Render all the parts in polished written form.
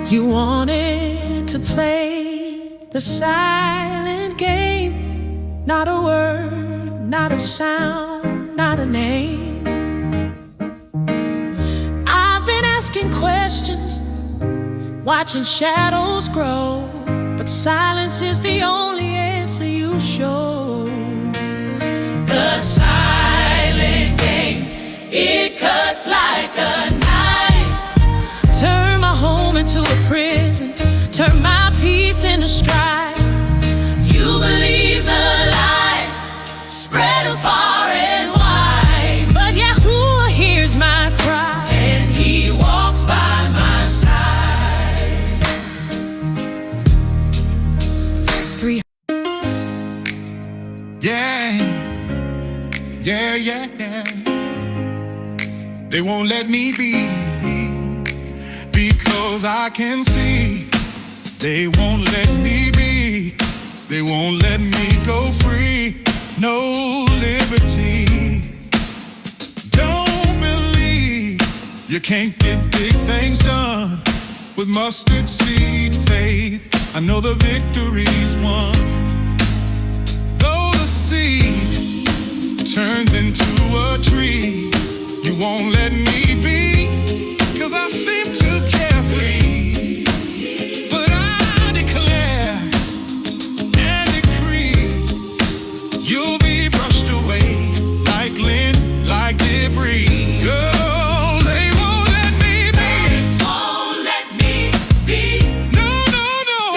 You wanted to play the silent game. Not a word, not a sound, not a name. I've been asking questions, watching shadows grow, but silence is the only answer you show. The silent game, it cuts like a knife. Turn my home into a prison, turn my peace into strife. You believe the lies, spread them far and wide, but Yahuah hears my cry, and he walks by my side. Yeah. They won't let me be, because I can see. They won't let me be, they won't let me go free. No liberty. Don't believe you can't get big things done with mustard seed faith. I know the victories won. Though the seed turns into a tree, you won't let me be, 'cause I seem too carefree. But I declare and decree, you'll be brushed away like lint, like debris. Oh, they won't let me be. They won't let me be. No.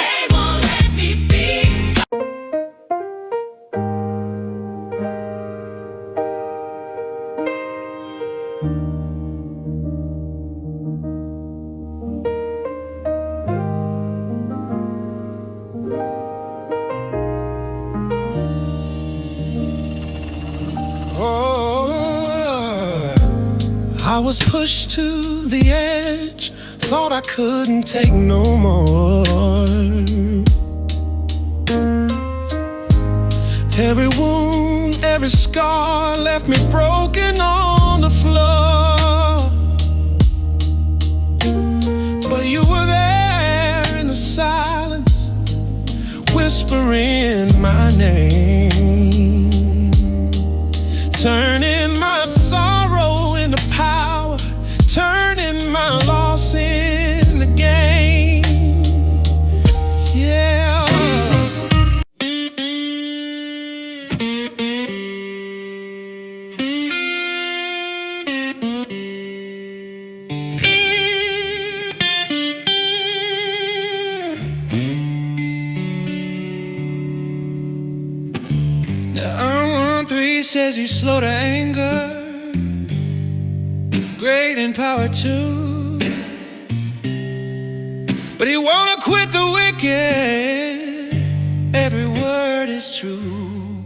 They won't let me be. I was pushed to the edge, thought I couldn't take no more. Every wound, every scar left me broken on the floor. But you were there in the silence, whispering my name, turning my sorrow into power, turning my loss into gain. Yeah. Now 1-3 says he's slow to anger, great in power too, but he won't acquit the wicked. Every word is true.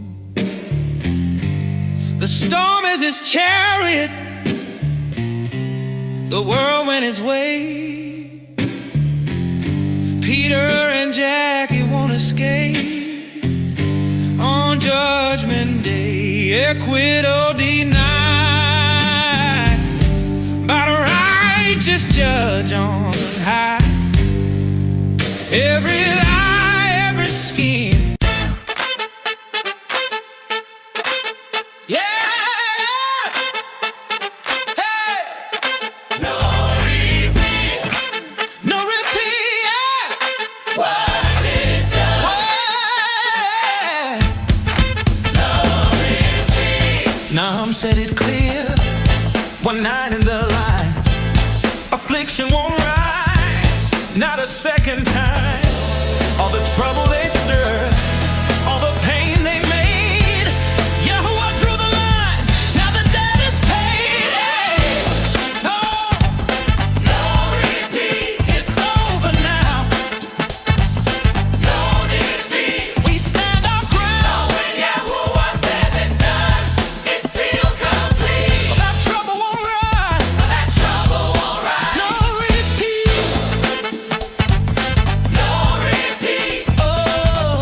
The storm is his chariot, the world went his way. Peter and Jackie won't escape on Judgment Day. Acquittal denied by the righteous judge on high. Every lie, every scheme, yeah. Hey. No repeat, no repeat, yeah. What is done? No repeat. Now said it clear, one night in the line, affliction won't rise, not a second time. All the trouble they stirred, all the pain they made, Yahuah drew the line, now the debt is paid. Hey. No repeat. it's over now. No defeat. We stand our ground. When Yahuah says it's done, it's sealed complete. That trouble won't rise. That trouble won't rise. No repeat. No repeat. Oh.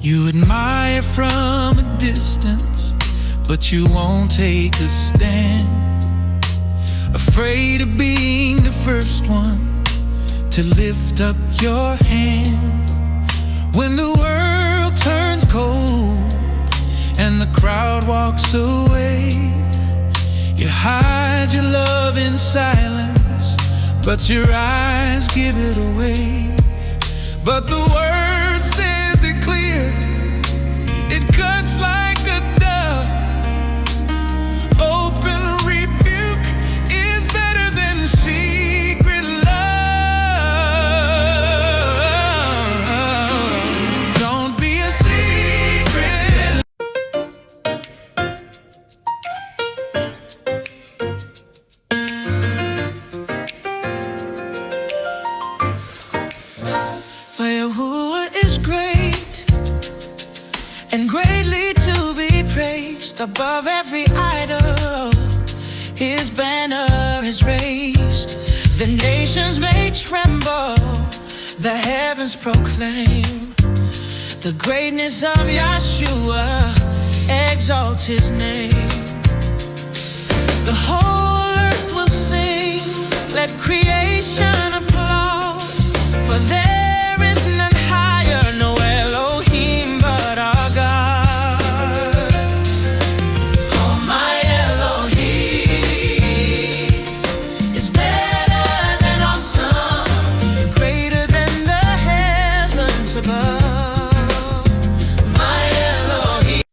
You admire from a distance, but you won't take a stand. Afraid of being the first one to lift up your hand. When the world turns cold and the crowd walks away, you hide your love in silence, but your eyes give it away. But the word says it clear, it cuts like a dove. Open rebuke is better than secret love. Don't be a secret. For Yahuah is great and greatly to be praised. Above every idol, his banner is raised. The nations may tremble, the heavens proclaim the greatness of Yeshua, exalt his name. The whole earth will sing, let creation applaud, for there is none higher, no Elohim but our God. Oh, my Elohim is better than awesome, greater than the heavens above. My Elohim.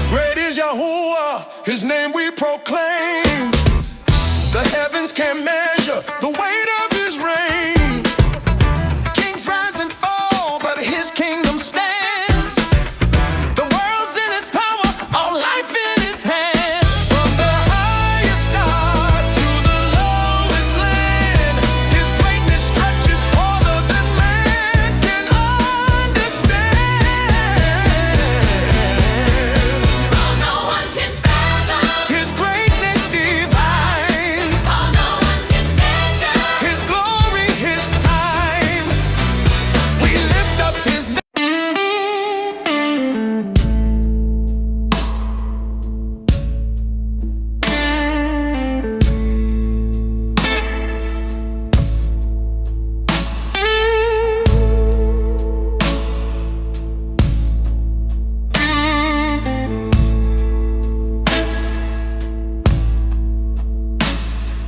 Great is Yahuah, his name we proclaim. The heavens can't measure the weight of his reign. Kings rise and fall, but his kingdom stands. The world's in his power, all life in his hands. From the highest star to the lowest land, his greatness stretches farther than man can understand. No one can fathom, His greatness divine, no one can measure. his glory, his time. We lift up his name.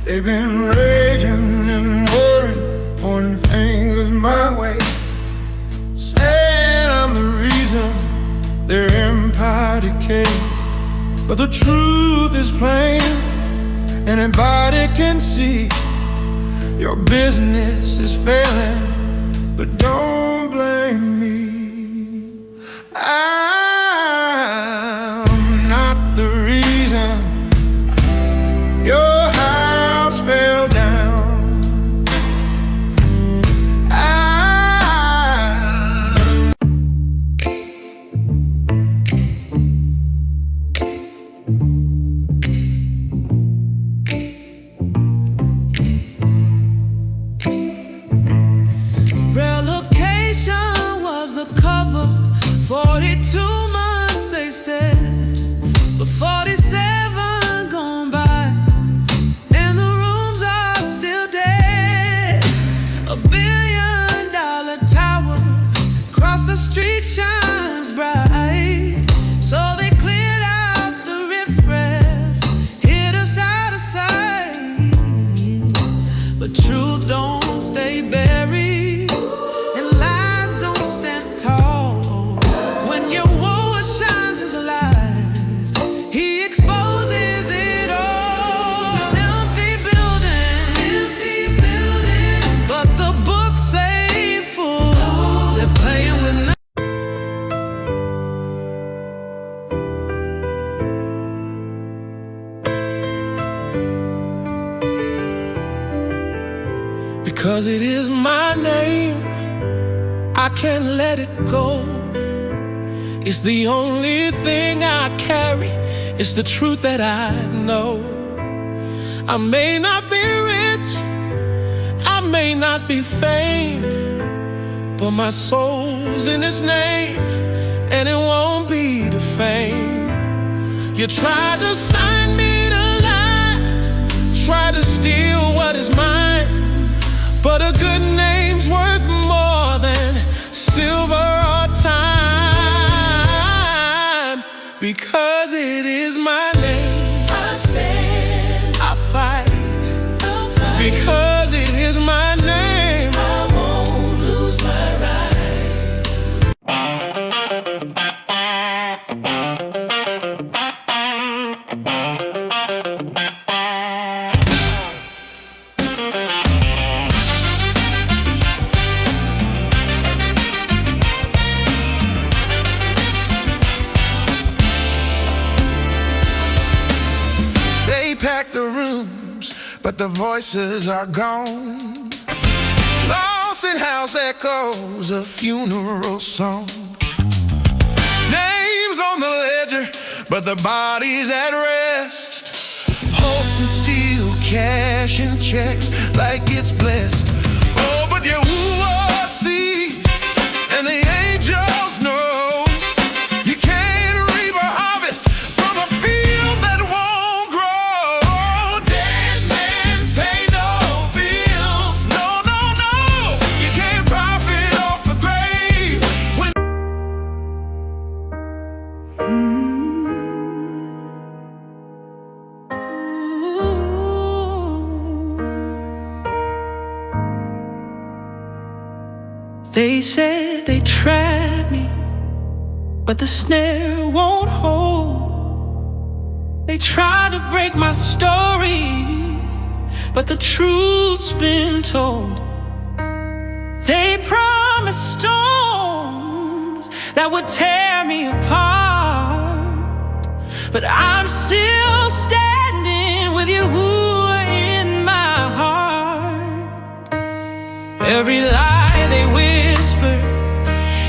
They've been raging and worrying, pointing fingers my way, saying I'm the reason their empire decayed. But the truth is plain, anybody can see your business is failing, but don't blame me. I'm not the reason your house fell down. Relocation was the cover. 42 months they said, but 47 gone by, and the rooms are still dead. $1 billion tower across the street shines bright. So they cleared out the riffraff, hid us out of sight. But truth don't stay buried, and lies don't stand tall. When Yahuah shines his light, he exposes it all. Empty building, but the books say full. They're playing with because it is my name I can't let it go. It's the only thing I carry. It's the truth that I know. I may not be rich, I may not be famed, but my soul's in His name, and it won't be defamed. You try to sign me to lies, try to steal what is mine, but a good name's worth more than silver or time. Because it is my name, I stand, I fight. Because it is my name, I won't lose my right. They pack the rooms, but the voices are gone. Lost in house echoes, a funeral song. Names on the ledger, but the body's at rest. Hopes and steel, cash and checks like it's blessed. Oh, but Yahuah sees, and the angels know. You can't reap a harvest from a field that won't grow. Dead men pay no bills. No, no, no. You can't profit off a grave. They said they tried me, but the snare won't hold. They tried to break my story, but the truth's been told. They promised storms that would tear me apart, but I'm still standing with Yahuah in my heart. Every lie they whispered,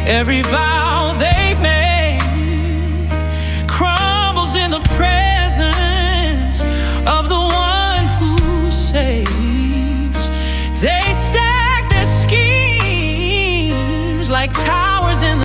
every vow they made, crumbles in the presence of the one who saves. They stack their schemes like towers in